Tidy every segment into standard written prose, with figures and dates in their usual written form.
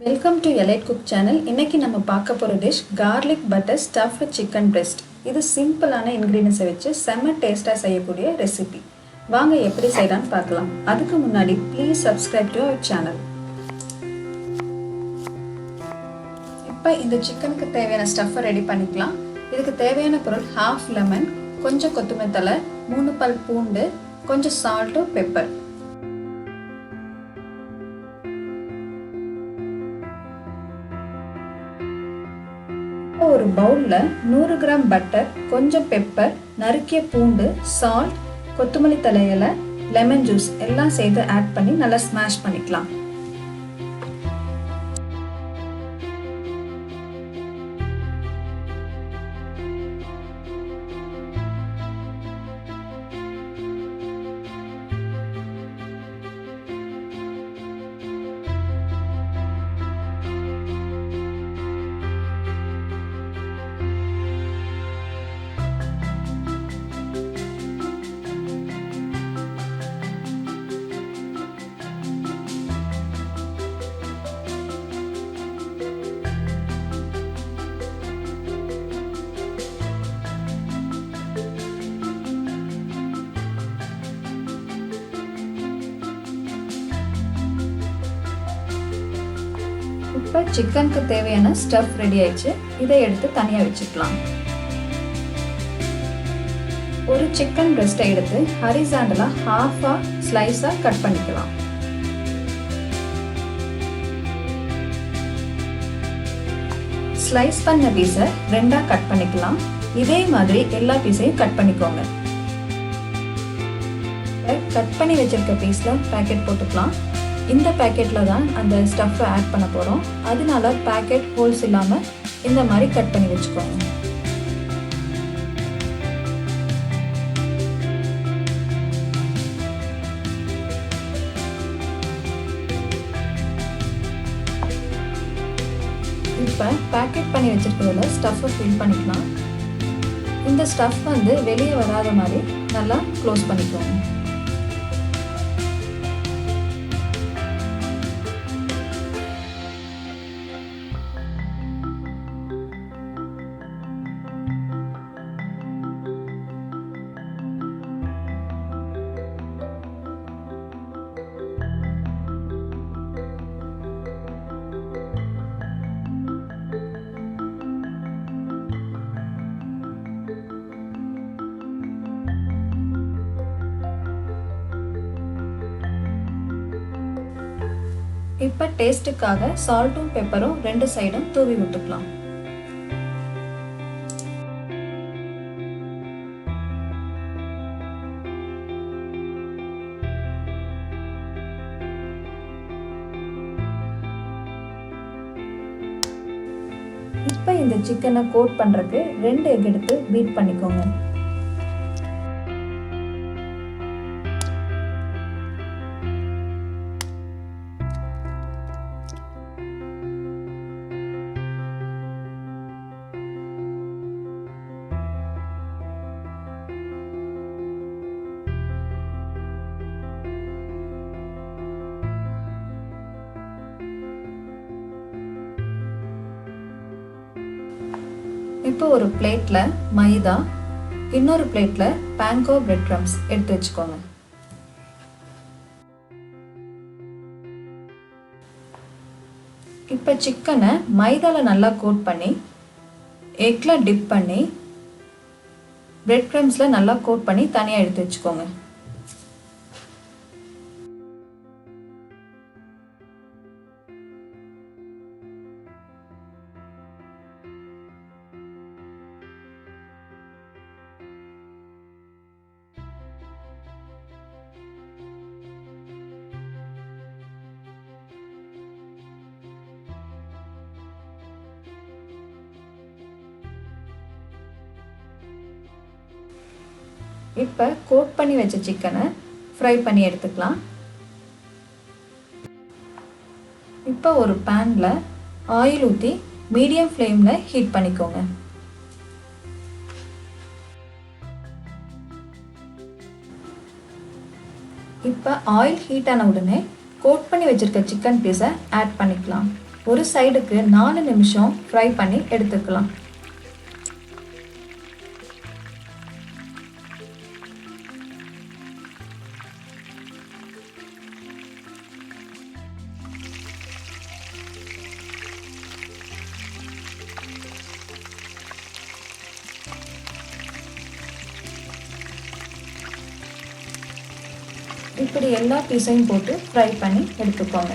Welcome to elite cook channel. இன்றைக்கி நம்ம பார்க்க போகிற dish garlic butter stuffed chicken breast. இது சிம்பிளான இன்க்ரீடியன்ஸை வச்சு செம்ம டேஸ்ட்டாக செய்யக்கூடிய ரெசிபி. வாங்க எப்படி செய்யலான்னு பார்க்கலாம். அதுக்கு முன்னாடி please subscribe to our channel. இப்போ இந்த சிக்கனுக்கு தேவையான ஸ்டஃப்பை ரெடி பண்ணிக்கலாம். இதுக்கு தேவையான பொருள் ½ லெமன், கொஞ்சம் கொத்தமல்லி தழை, 3 பல் பூண்டு, கொஞ்சம் சால்ட்டு, பெப்பர். ஒரு பவுலில் 100 கிராம் பட்டர், கொஞ்சம் பெப்பர், நறுக்கிய பூண்டு, சால்ட், கொத்தமல்லி தலையில, லெமன் ஜூஸ் எல்லாம் சேர்த்து ஆட் பண்ணி நல்லா ஸ்மாஷ் பண்ணிக்கலாம். இப்போ சிக்கனுக்கு தேவையான ஸ்டஃப் ரெடி ஆயிடுச்சு. இதை எடுத்து தனியாக வச்சுக்கலாம். ஒரு சிக்கன் பிரெஸ்ட்டை எடுத்து ஹரிசாண்டலாக ஹாஃபாக ஸ்லைஸாக கட் பண்ணிக்கலாம். ஸ்லைஸ் பண்ண பீஸை 2ஆக கட் பண்ணிக்கலாம். இதே மாதிரி எல்லா பீஸையும் கட் பண்ணிக்கோங்க. கட் பண்ணி வச்சிருக்க பீஸில் பேக்கெட் போட்டுக்கலாம். இந்த பேக்கெட்டில் தான் அந்த ஸ்டஃப்பை ஆட் பண்ண போகிறோம். அதனால பேக்கெட் ஹோல்ஸ் இல்லாமல் இந்த மாதிரி கட் பண்ணி வச்சுக்கோங்க. இப்போ பேக்கெட் பண்ணி வச்சிருக்கிறதுல ஸ்டஃப்பை ஃபில் பண்ணிக்கலாம். இந்த ஸ்டஃப் வெளியே வராத மாதிரி நல்லா க்ளோஸ் பண்ணிக்கோங்க. இப்போ டேஸ்ட்டுக்காக சால்ட்டும் பெப்பரும் 2 சைடும் தூவி விட்டுக்கலாம். இப்போ இந்த சிக்கனை கோட் பண்ணுறதுக்கு 2 எக் எடுத்து பீட் பண்ணிக்கோங்க. இப்போ ஒரு பிளேட்டில் மைதா, இன்னொரு பிளேட்டில் பான்கோ பிரெட் க்ரம்ஸ் எடுத்து வச்சுக்கோங்க. இப்போ சிக்கனை மைதாவில் நல்லா கோட் பண்ணி எக்கில் டிப் பண்ணி பிரெட் க்ரம்ஸில் நல்லா கோட் பண்ணி தனியாக எடுத்து வச்சுக்கோங்க. இப்போ கோட் பண்ணி வச்ச சிக்கனை ஃப்ரை பண்ணி எடுத்துக்கலாம். இப்போ ஒரு பேனில் ஆயில் ஊற்றி மீடியம் ஃப்ளேமில் ஹீட் பண்ணிக்கோங்க. இப்போ ஆயில் ஹீட் ஆன உடனே கோட் பண்ணி வச்சிருக்க சிக்கன் பீஸை ஆட் பண்ணிக்கலாம். ஒரு சைடுக்கு 4 நிமிஷம் ஃப்ரை பண்ணி எடுத்துக்கலாம். இப்படி எல்லா பீஸையும் போட்டு ஃப்ரை பண்ணி எடுத்துக்கோங்க.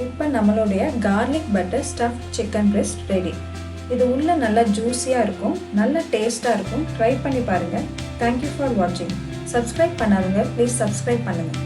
இப்போ நம்மளுடைய garlic butter stuffed chicken breast ready. இது உள்ள நல்லா ஜூஸியாக இருக்கும், நல்ல டேஸ்ட்டாக இருக்கும். ட்ரை பண்ணி பாருங்கள். தேங்க்யூ ஃபார் வாட்சிங். சப்ஸ்கிரைப் பண்ணாதவங்க ப்ளீஸ் சப்ஸ்கிரைப் பண்ணுங்கள்.